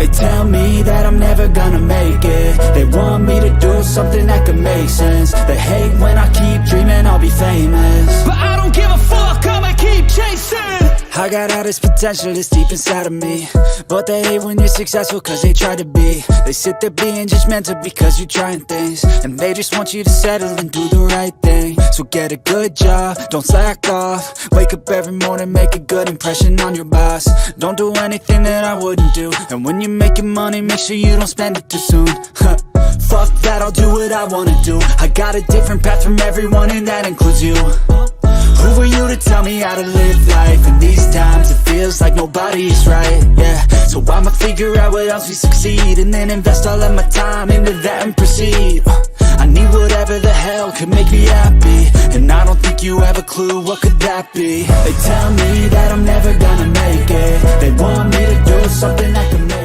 They tell me that I'm never gonna make it. They want me to do something that could make sense. They hate when I keep dreaming I'll be famous, but I don't give a fuck, I'ma keep chasing. I got all this potential that's deep inside of me, but they hate when you're successful cause they try to be. They sit there being judgmental because you're trying things, and they just want you to settle and do the right thing. So get a good job, don't slack off. Wake up every morning, make a good impression on your boss. Don't do anything that I wouldn't do, and when you're making money, make sure you don't spend it too soon. Fuck that, I'll do what I wanna do. I got a different path from everyone, and that includes you. Who are you to tell me how to live life? In these times it feels like nobody's right, yeah. So I'ma figure out what else we succeed, and then invest all of my time into that and proceed. I need whatever the hell could make me happy, and I don't think you have a clue what could that be. They tell me that I'm never gonna make it. They want me to do something that could make